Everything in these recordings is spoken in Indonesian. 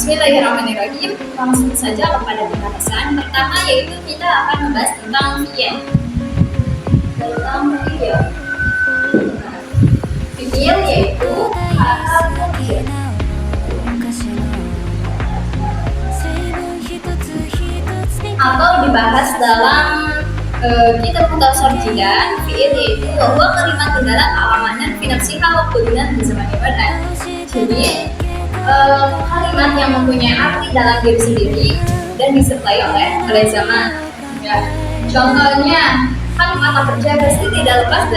Bismillahirrahmanirrahim. Langsung saja kepada pembahasan pertama, yaitu kita akan membahas tentang fi'il. Fi'il yaitu kata kerja. Atau dibahas dalam kitab Mukhtasar Jidan, fi'il yaitu bahwa kalimat dalam alamannya fi nafsiha wa qudinan di zaman ibadah. Jadi kalimat yang mempunyai arti dalam diri sendiri dan disertai oleh zaman. Ya. Contohnya, kan kata kerja pasti tidak lepas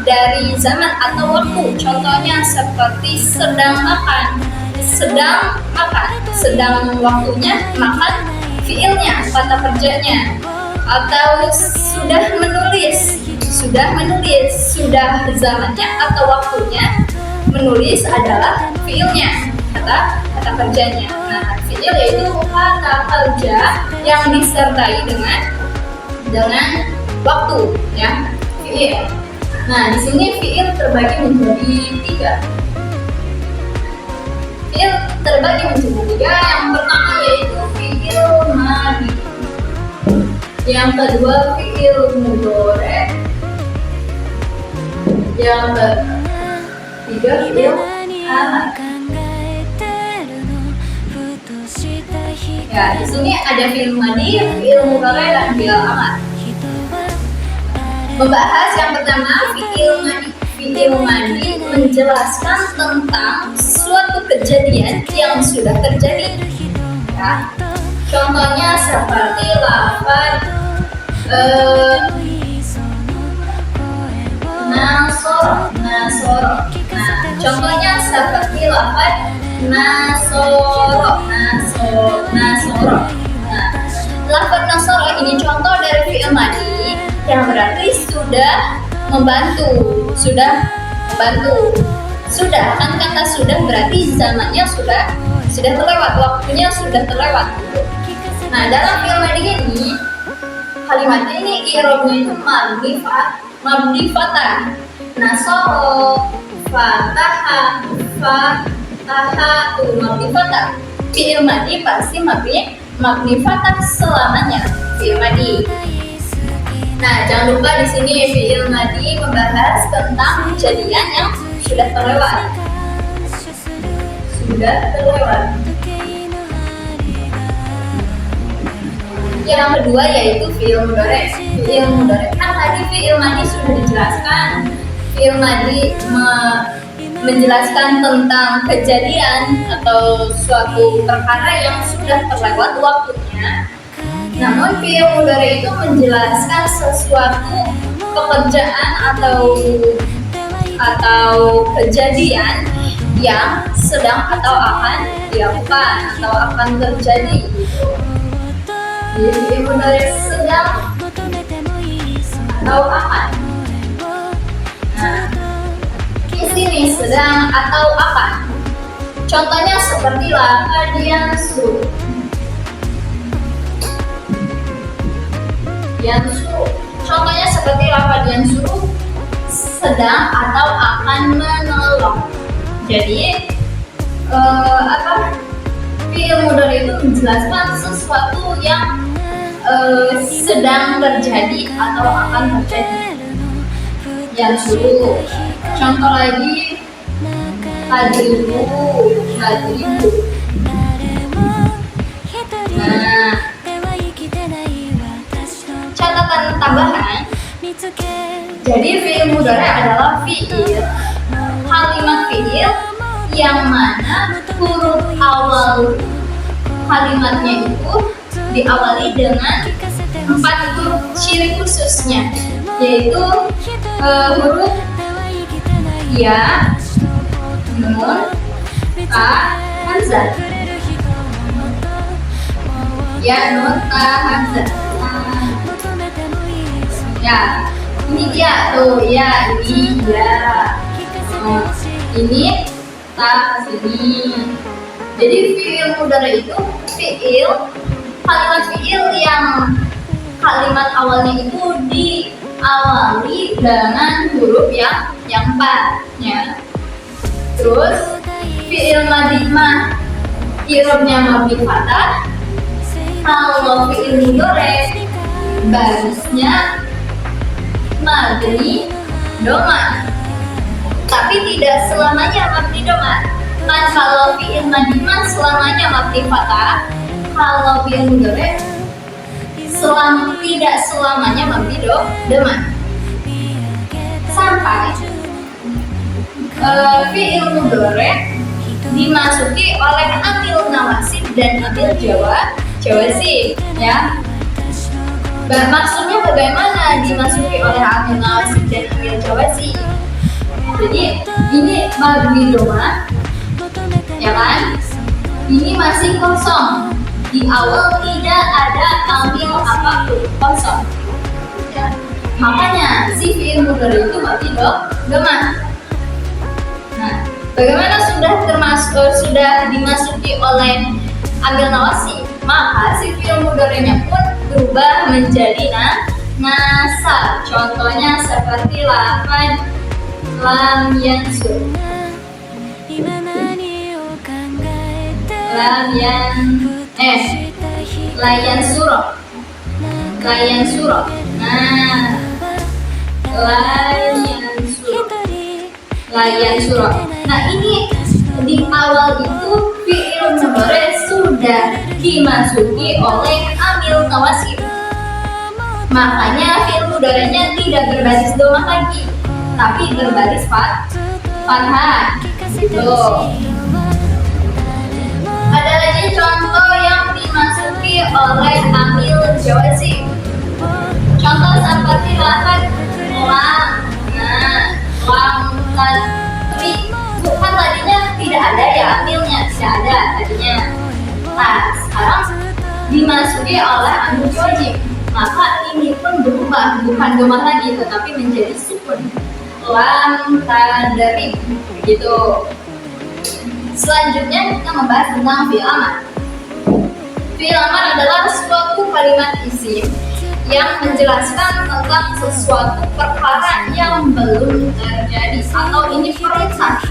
dari zaman atau waktu. Contohnya seperti sedang makan, sedang waktunya makan, fiilnya, kata kerjanya. Atau sudah menulis, sudah zamannya atau waktunya menulis adalah fiilnya, kata kerjanya. Nah, fiil yaitu kata kerja yang disertai dengan waktu, ya, fiil. Nah, di sini fiil terbagi menjadi tiga. Fiil terbagi menjadi tiga. Yang pertama yaitu fiil madi. Yang kedua fiil mudhari. Yang ketiga fiil amar. Ya, di sini ada fiil madi, fiil mudhari, dan fiil amar. Membahas yang pertama, fiil madi. Fiil madi menjelaskan tentang suatu kejadian yang sudah terjadi. Ya. Contohnya seperti lafaz nasoro. Nah, contohnya seperti lafaz nasoro. Nah, lafaz nasoro ini contoh dari fi'il madi yang berarti sudah membantu. Sudah, kan kata sudah berarti zamannya sudah terlewat, waktunya sudah terlewat. Nah, dalam fi'il madi ini kalimatnya ini i'rabnya itu mabni fatah. Nasoro, fataha, mabni fatah. Fi'il madi pasti mabni fatah selamanya, fi'il madi. Nah, jangan lupa di sini fi'il madi membahas tentang kejadian yang sudah terlewat. Yang kedua yaitu fi'il mudhari. Fi'il mudhari kan tadi fi'il madi sudah dijelaskan. Fi'il madi menjelaskan tentang kejadian atau suatu perkara yang sudah terlewat waktunya. Namun fi'il mudhari itu menjelaskan sesuatu pekerjaan atau kejadian yang sedang atau akan dilakukan atau akan terjadi. Jadi fi'il mudhari sedang atau akan. Nah, di sini sedang atau akan. Contohnya seperti lafaz yansuru. Contohnya seperti lafaz yansuru, sedang atau akan menolong. Jadi fi'il mudhari itu menjelaskan sesuatu yang sedang terjadi atau akan terjadi. Yansuru. Contoh lagi hadribu. Nah, catatan tambahan. Jadi fi'il mudhari adalah fi'il, kalimat fi'il yang mana huruf awal kalimatnya itu diawali dengan 4 huruf ciri khususnya, yaitu huruf ya, nun, ta, hamzah. Ya, nun, ta, hamzah. Ya, ini dia tuh, ya, ini ya. Ini ta sini. Jadi fi'il mudhari itu kalimat fi'il yang kalimat awalnya itu diawali dengan huruf yang 4 ya. Terus fi'il madi i'rabnya mabni fathah. Kalau fi'il mudhari barisnya mabni doma, tapi tidak selamanya mabni doma. Kan kalau fi'il madhi selamanya mabni fathah, kalau fi'il mudhari tidak selamanya mabni doma. Sampai fi'il mudhari dimasuki oleh amil nawasib dan amil jawazim, ya. Maksudnya bagaimana dimasuki oleh amil nawasib dan amil jawazim? Jadi ini mabni doma, ya kan? Ini masih kosong. Di awal tidak ada amil apapun, kosong. Ya. Makanya si fi'il mudhari itu mabni doma. Nah, bagaimana sudah dimasuki oleh amil nawasib, maka si fi'il mudhari'nya pun berubah menjadi nasab. Contohnya seperti lam yansur. Layan surah. Layan surah. Nah, ini di awal itu fi'il mudhari sudah dimasuki oleh amil nawasib. Makanya fi'il mudhari'nya tidak berbaris doma lagi, tapi berbaris fathah. Tuh. Ada lagi contoh yang dimasuki oleh amil jawazim. Contoh seperti lam tadi, bukan tadinya tidak ada ya amilnya, tidak ada tadinya. Nah, sekarang dimasuki oleh amil jawazim, maka ini pun berubah, bukan doma lagi tetapi menjadi sukun. Lam tadrib gitu. Selanjutnya kita membahas tentang fi'il amar. Fi'il amar adalah suatu kalimat isim yang menjelaskan tentang sesuatu perkara yang belum terjadi, atau ini perintah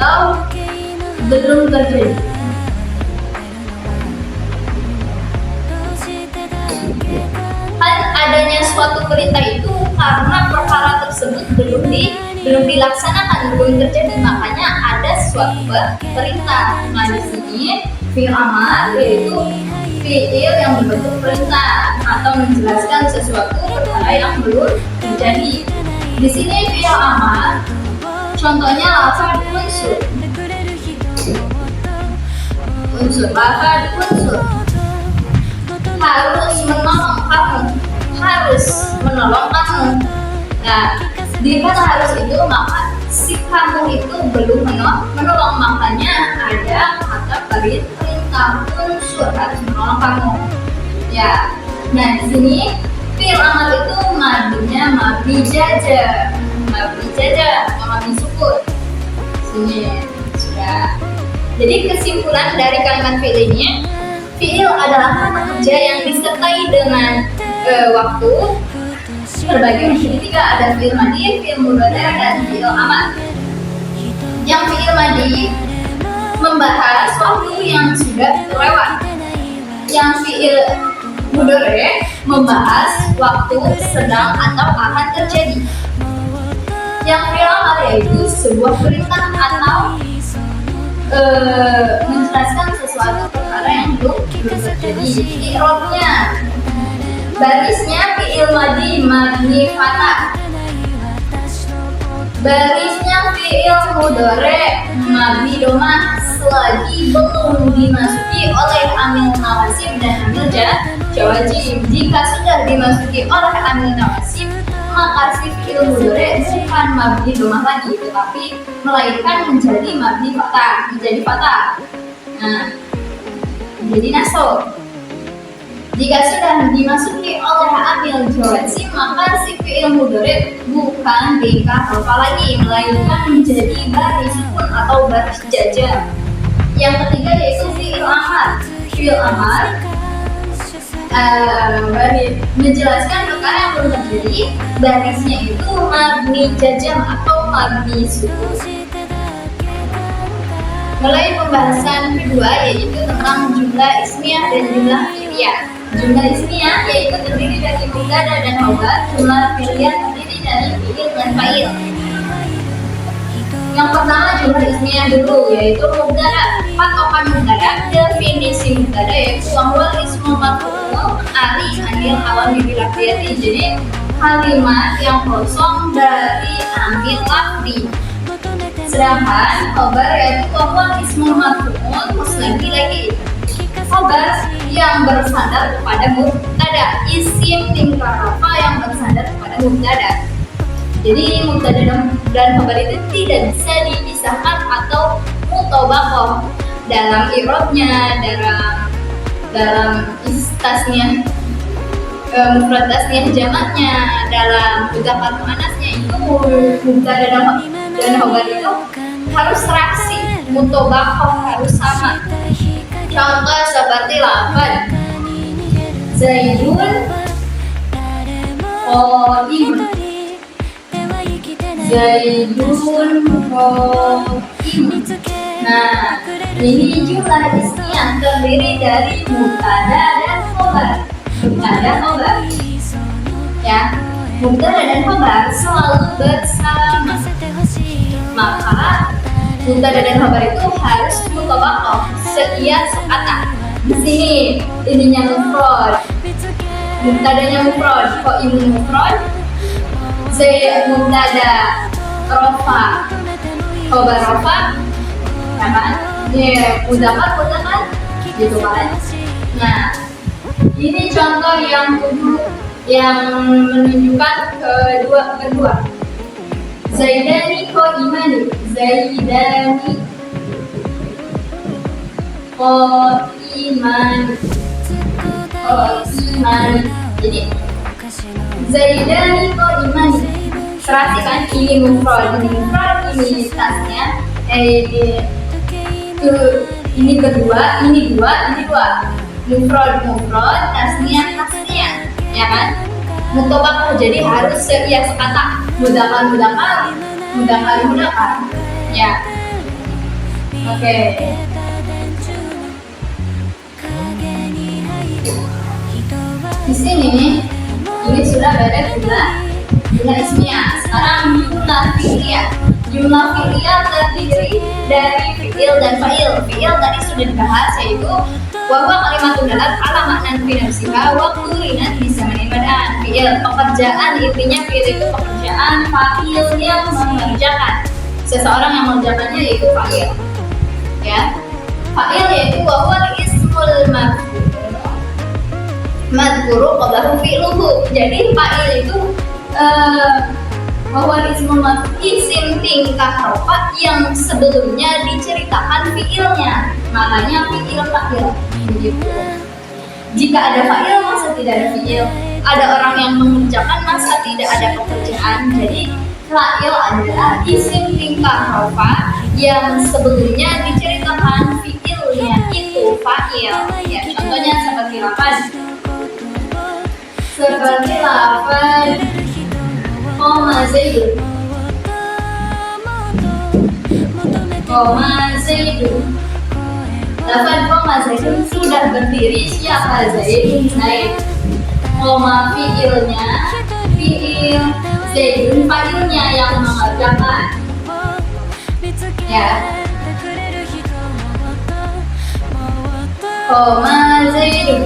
atau belum terjadi. Adanya suatu perintah itu karena perkara tersebut belum dilaksanakan, belum terjadi, makanya ada suatu perintah. Nah, di sini fi'il amar yaitu fi'il yang berbentuk perintah atau menjelaskan sesuatu perkara yang belum terjadi. Di sini fi'il amar contohnya lafaz unsur. Lafaz unsur harus menolong kamu, harus menolong kamu. Nah, di kata harus itu maka si kamu itu belum menolong, makanya ada kata perintah unsur harus menolong kamu. Ya, nah di sini fi'il amar itu mabninya mabni jaza atau mabni sukun. Sini sudah. Jadi kesimpulan dari kalimat fi'il ini, fi'il adalah kata kerja yang disertai dengan waktu terbagi menjadi tiga, ada fi'il madhi, fi'il mudhari, dan fi'il amar. Yang fi'il madhi membahas waktu yang sudah terlewat. Yang fi'il mudhari membahas waktu sedang atau akan terjadi. Yang fi'il amar yaitu sebuah perintah atau menjelaskan sesuatu perkara yang belum terjadi. I'rabnya, barisnya fi'il madhi mabni fathah, barisnya fi'il mudhari mabni doma selagi belum dimasuki oleh amil nawasib dan amil jawazim. Jika sudah dimasuki oleh amil nawasib, maka si fi'il mudhari bukan mabni doma lagi, tetapi melainkan menjadi mabni fathah, menjadi fathah. Nah, jadi nasab. Jika sudah dimasuki oleh amil jawazim, maka si fi'il mudhari bukan bingkai alfa lagi, melainkan menjadi baris sukun atau baris jajah. Yang ketiga yaitu fi'il amar. Fi'il amar menjelaskan perkara yang belum terjadi, barisnya itu mabni jajam atau mabni sukun. Mulai pembahasan kedua yaitu tentang jumlah ismiyah dan jumlah fi'liyah. Jumlah ismiyah yaitu terdiri dari mubtada dan khobar, jumlah fi'liyah terdiri dari fi'il dan fa'il. Yang pertama jumlah ismiyah dulu yaitu mubtada. Patokan mubtada, definisi mubtada yaitu wahwal ismu maf'ul ali anil awal bil lafziyati. Jadi kalimat yang kosong dari amil lafzi. Sedangkan khobar yaitu wahwal ismu maf'ul lagi khobar yang bersandar kepada mubtada, isim tingkah rafa yang bersandar kepada mubtada. Jadi mubtada dan khobar itu tidak bisa dipisahkan atau mutobaqoh dalam i'rabnya, dalam istasnya, mufrad tasniyah jamaknya, dalam mudzakkar muannasnya itu mubtada dan khobar itu harus serasi, mutobaqoh harus sama. Contoh seperti lafaz Zaidun qaim. Zaidun qaim. Nah, ini jumlah ismiyah terdiri dari mubtada dan khobar. Mubtada khobar. Ya, mubtada dan khobar selalu bersama. Maka mubtada dan khobar itu harus mutobaqoh, seia sekata. Di sini ininya mufrad, mubtadanya mufrad, qaimun mufrad, Zaid mubtada rafa, khobar rafa, ya kan? Ini mudzakkar gitu kan? Nah, ini contoh yang menunjukkan kedua. Zaidani qaimani, Zaidani qaimani, qaimani. Jadi Zaidani qaimani. Perhatikan ini mufrad, ini tasnya. Ini kedua, ini dua. Mufrad, tasnya, ya kan? Mutobaqoh, jadi harus seia sekata. Mudzakkar. Ya. Oke. Di sini ini sudah ada jumlah ismiyah. Sekarang jumlah fi'liyah. Jumlah fi'liyah terdiri dari fi'il dan fa'il. Fi'il tadi sudah dibahas yaitu wahwa kalimatun dalat ala maknan fi nafsiha wa qurinat bi zamanin bad'an. Fi'il pekerjaan, intinya fi'il itu pekerjaan, fa'il yang mengerjakan. Seseorang yang mengerjakannya yaitu fa'il. Ya. Fa'il yaitu wahwa ismul madhkuru qablahu fi'luhu. Jadi fa'il itu bahwa isim tingkah rafa yang sebelumnya diceritakan fi'ilnya, makanya fi'il fa'il begitu. Jika ada fa'il masa tidak ada fi'il, ada orang yang mengerjakan masa tidak ada pekerjaan. Jadi fa'il adalah isim tingkah rafa yang sebelumnya diceritakan fi'ilnya, itu fa'il. Ya, contohnya seperti lafaz Qoma Zaidun. Lafaz qoma Zaidun sudah berdiri. Siapa Zaidun? Zaid. Qoma fi'ilnya, fi'il. Zaidun fa'ilnya yang mengerjakan. Ya. Qoma Zaidun.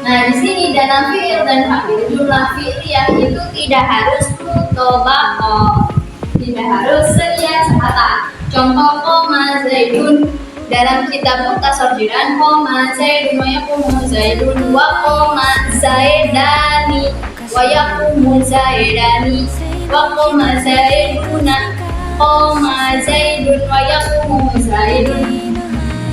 Nah, di sini dalam fi'il dan fa'il jumlah fi'liyah itu tidak harus mutobaqoh, tidak harus seia sekata. Contoh qoma Zaidun dalam kitab Mukhtasar Jiran, qoma Zaidun wa yaqumu Zaidun wa qoma Zaidani wa yaqumu Zaidani wa qoma Zaiduna, qoma Zaidun wa yaqumu Zaidun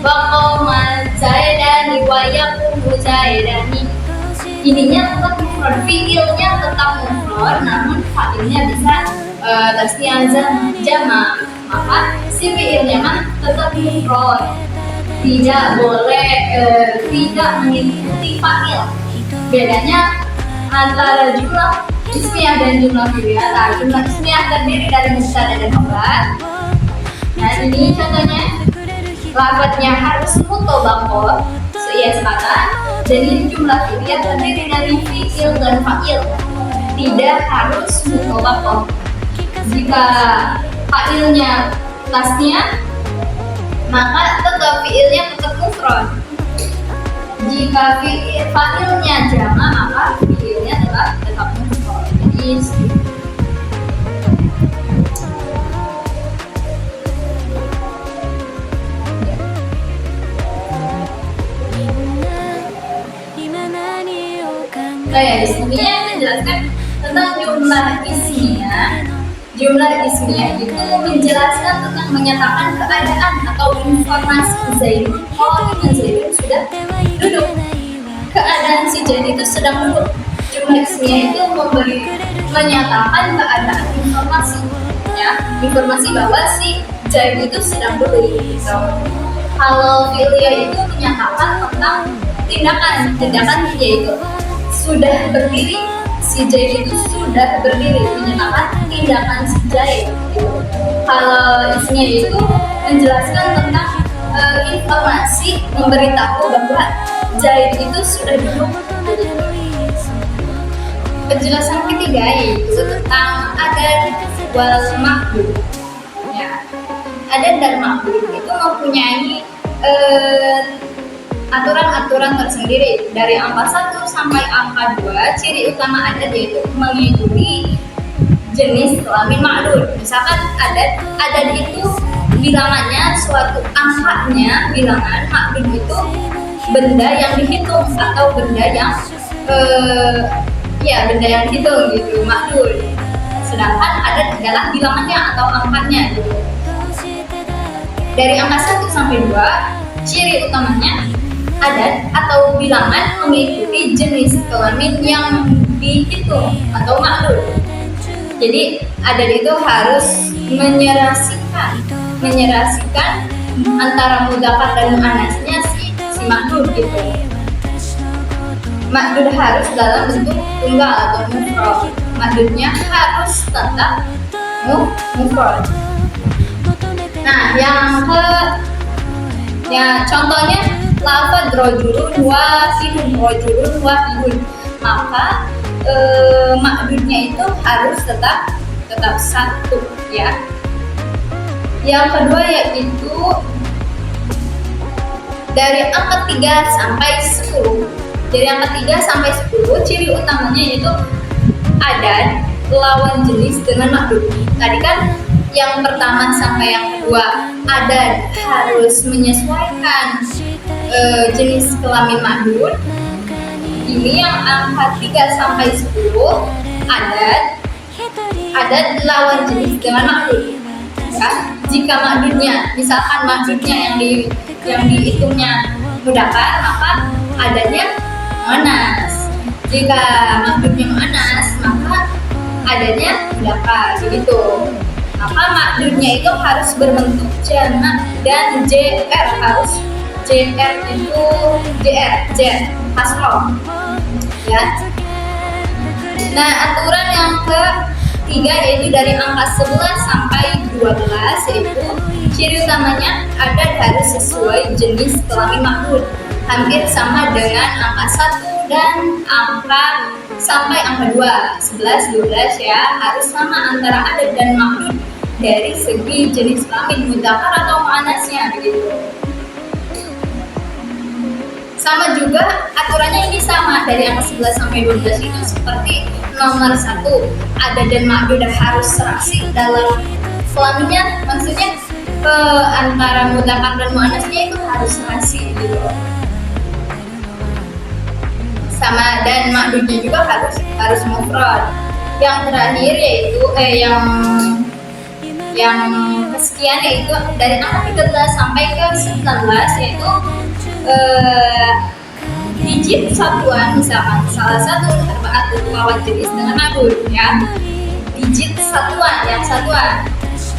wa qoma Zaidani wa yaqumu Zaidani. Ininya tetap mufrad, fi'ilnya tetap mufrad, namun fa'ilnya bisa tasniyah jamak. Maka si fi'ilnya mah tetap mufrad, tidak boleh tidak mengikuti fa'il. Bedanya antara jumlah ismiyah dan jumlah fi'liyah. Nah, jumlah ismiyah terdiri dari mubtada dan khabar. Nah, ini contohnya lafadznya harus mutobaqoh, sepatah. Dan ini jumlah fi'liyah terdiri dari fi'il dan fa'il, tidak harus mutobaqoh. Jika fa'ilnya tasnya, maka tetap fi'ilnya tetap mufrad. Jika fa'ilnya jama', maka fi'ilnya tetap mufrad. Jadi di sini menjelaskan tentang jumlah ismiyah. Jumlah ismiyah itu menjelaskan tentang menyatakan keadaan atau informasi Zaidun. Oh, ini Zaidun sudah duduk. Keadaan si Zaid itu sedang duduk. Jumlah ismiyah itu menyatakan keadaan informasi, ya, informasi bahwa si Zaid itu sedang duduk. So, kalau fi'liyah itu menyatakan tentang tindakan yaitu sudah berdiri. Si Zaid itu sudah berdiri, menyatakan tindakan si Zaid. Kalau ismiyah itu menjelaskan tentang informasi, memberitahu bahwa Zaid itu sudah duduk. Penjelasan ketiga yaitu tentang adat wal ma'dud. Ya, adat dan ma'dud itu mempunyai aturan-aturan tersendiri. Dari angka 1 sampai angka 2, ciri utama adat yaitu mengikuti jenis kelamin ma'dud. Misalkan adat itu bilangannya suatu angkanya, bilangan ma'dud itu benda yang dihitung atau benda yang benda yang dihitung gitu, ma'dud. Sedangkan adat adalah bilangannya atau angkanya gitu. Dari angka 1 sampai 2, ciri utamanya adat atau bilangan mengikuti jenis kelamin yang dihitung atau ma'dud. Jadi adat itu harus menyerasikan antara mudzakkar dan muannasnya si ma'dud gitu. Ma'dud harus dalam bentuk tunggal atau mufrad. Ma'dudnya harus tetap mufrad. Nah, contohnya lafaz rajulun wahidun, maka ma'dudnya itu harus tetap satu, ya. Yang kedua yaitu dari angka 3 sampai 10. Dari angka 3 sampai 10, ciri utamanya yaitu adat lawan jenis dengan ma'dud. Tadi kan yang pertama sampai yang kedua, adat harus menyesuaikan jenis kelamin ma'dud. Ini yang angka 3 sampai 10, adat lawan jenis dengan ma'dud. Ya, jika ma'dudnya, misalkan ma'dudnya yang dihitungnya mudzakkar, maka adatnya muannas. Jika ma'dudnya muannas, maka adatnya mudzakkar, begitu. Maka ma'dudnya itu harus berbentuk jamak dan JR, harus JR itu JR hasroh, ya. Nah, aturan yang ketiga yaitu dari angka 11 sampai 12, yaitu ciri utamanya adat harus sesuai jenis kelamin ma'dud, hampir sama dengan angka 1 dan angka sampai angka 2, 11, 12, ya, harus sama antara adat dan ma'dud dari segi jenis kelamin mudzakkar atau muannasnya begitu. Sama juga aturannya ini sama, dari angka 11 sampai 12 itu seperti nomor 1, adat dan ma'dud harus serasi dalam kelaminnya, maksudnya antara mudzakkar dan muannasnya itu harus serasi gitu. Sama, dan ma'dudnya juga harus mufrad. Yang terakhir yaitu yang kesekian yaitu dari angka 13 sampai ke 19, yaitu digit satuan, misalkan salah satu arba'atu lawan jenis dengan ma'dud, ya. Digit satuan, yang satuan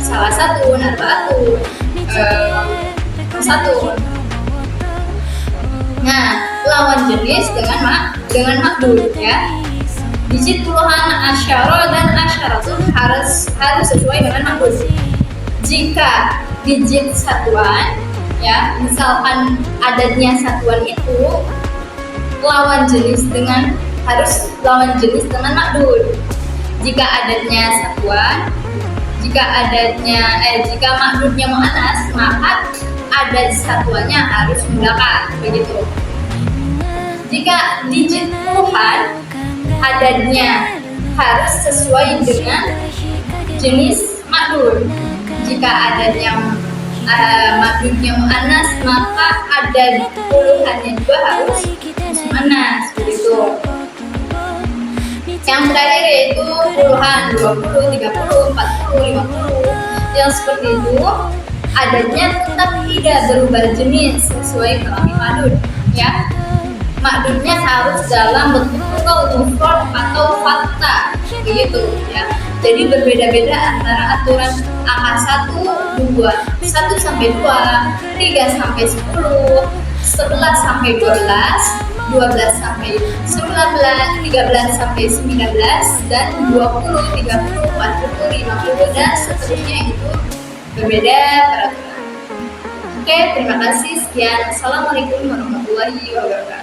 salah satu arba'atu satu. Nah, lawan jenis dengan ma'dud, ya. Digit puluhan asyara dan asyaratun harus sesuai dengan makhluk. Jika digit satuan, ya misalkan adadnya satuan itu harus lawan jenis dengan makhluk. Jika adadnya satuan, jika makhluknya muannas, maka adad satuannya harus mudzakkar, begitu. Jika digit puluhan, adadnya harus sesuai dengan jenis makhluk. Jika adadnya makhluknya muannas, maka adad puluhannya juga harus muannas, begitu. Yang terakhir yaitu puluhan 20, 30, 40, 50. Yang seperti itu adadnya tetap tidak berubah jenis sesuai kalam madud, ya. Madudnya harus dalam bentuk mufrad atau fathah, begitu ya. Jadi berbeda-beda antara aturan angka 1, 2, 1 sampai 2, 3 sampai 10, 11 sampai 12, 12 sampai 19, 13 sampai 19, dan 20, 30, 40, 50 dan seterusnya itu berbeda peraturan. Oke, terima kasih. Sekian. Assalamualaikum warahmatullahi wabarakatuh.